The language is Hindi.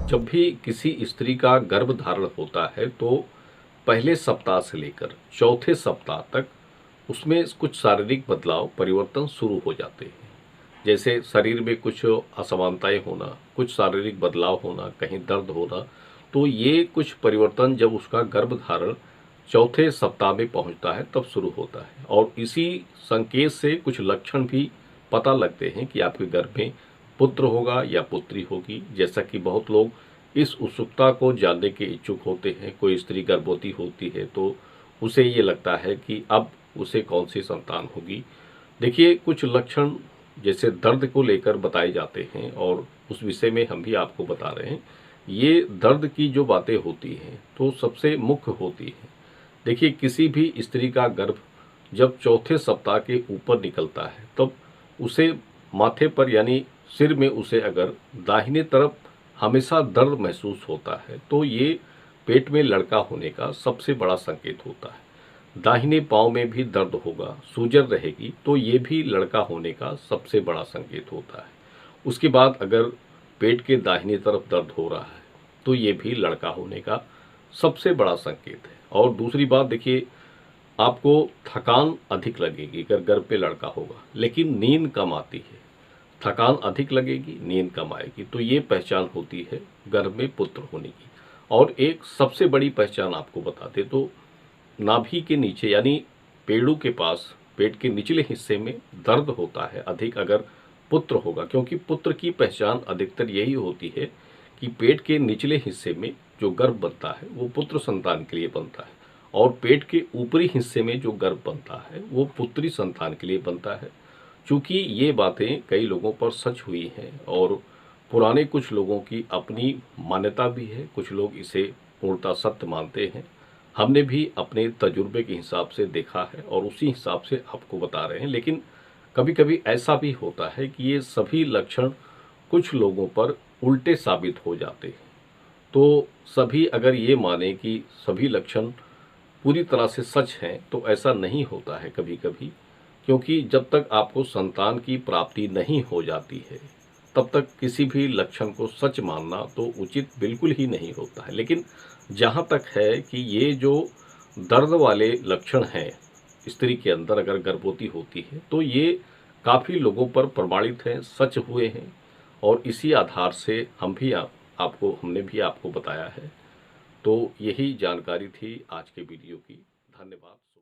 जब भी किसी स्त्री का गर्भ धारण होता है तो पहले सप्ताह से लेकर चौथे सप्ताह तक उसमें कुछ शारीरिक बदलाव परिवर्तन शुरू हो जाते हैं। जैसे शरीर में कुछ असमानताएं होना, कुछ शारीरिक बदलाव होना, कहीं दर्द होना। तो ये कुछ परिवर्तन जब उसका गर्भ धारण चौथे सप्ताह में पहुंचता है तब शुरू होता है, और इसी संकेत से कुछ लक्षण भी पता लगते हैं कि आपके गर्भ में पुत्र होगा या पुत्री होगी। जैसा कि बहुत लोग इस उत्सुकता को जानने के इच्छुक होते हैं। कोई स्त्री गर्भवती होती है तो उसे ये लगता है कि अब उसे कौन सी संतान होगी। देखिए, कुछ लक्षण जैसे दर्द को लेकर बताए जाते हैं और उस विषय में हम भी आपको बता रहे हैं। ये दर्द की जो बातें होती हैं तो सबसे मुख्य होती है। देखिए, किसी भी स्त्री का गर्भ जब चौथे सप्ताह के ऊपर निकलता है तब उसे माथे पर यानी सिर में उसे अगर दाहिने तरफ हमेशा दर्द महसूस होता है तो ये पेट में लड़का होने का सबसे बड़ा संकेत होता है। दाहिने पांव में भी दर्द होगा, सूजन रहेगी, तो ये भी लड़का होने का सबसे बड़ा संकेत होता है। उसके बाद अगर पेट के दाहिने तरफ दर्द हो रहा है तो ये भी लड़का होने का सबसे बड़ा संकेत है। और दूसरी बात देखिए, आपको थकान अधिक लगेगी अगर गर्भ पे लड़का होगा, लेकिन नींद कम आती है। थकान अधिक लगेगी, नींद कम आएगी, तो ये पहचान होती है गर्भ में पुत्र होने की। और एक सबसे बड़ी पहचान आपको बताते तो नाभि के नीचे यानी पेड़ू के पास पेट के निचले हिस्से में दर्द होता है अधिक अगर पुत्र होगा, क्योंकि पुत्र की पहचान अधिकतर यही होती है कि पेट के निचले हिस्से में जो गर्भ बनता है वो पुत्र संतान के लिए बनता है, और पेट के ऊपरी हिस्से में जो गर्भ बनता है वो पुत्री संतान के लिए बनता है। चूँकि ये बातें कई लोगों पर सच हुई हैं और पुराने कुछ लोगों की अपनी मान्यता भी है, कुछ लोग इसे पूर्णतः सत्य मानते हैं। हमने भी अपने तजुर्बे के हिसाब से देखा है और उसी हिसाब से आपको बता रहे हैं। लेकिन कभी कभी ऐसा भी होता है कि ये सभी लक्षण कुछ लोगों पर उल्टे साबित हो जाते हैं। तो सभी अगर ये माने कि सभी लक्षण पूरी तरह से सच हैं तो ऐसा नहीं होता है कभी कभी, क्योंकि जब तक आपको संतान की प्राप्ति नहीं हो जाती है तब तक किसी भी लक्षण को सच मानना तो उचित बिल्कुल ही नहीं होता है। लेकिन जहाँ तक है कि ये जो दर्द वाले लक्षण हैं स्त्री के अंदर अगर गर्भवती होती है तो ये काफ़ी लोगों पर प्रमाणित हैं, सच हुए हैं, और इसी आधार से हमने भी आपको बताया है। तो यही जानकारी थी आज के वीडियो की। धन्यवाद।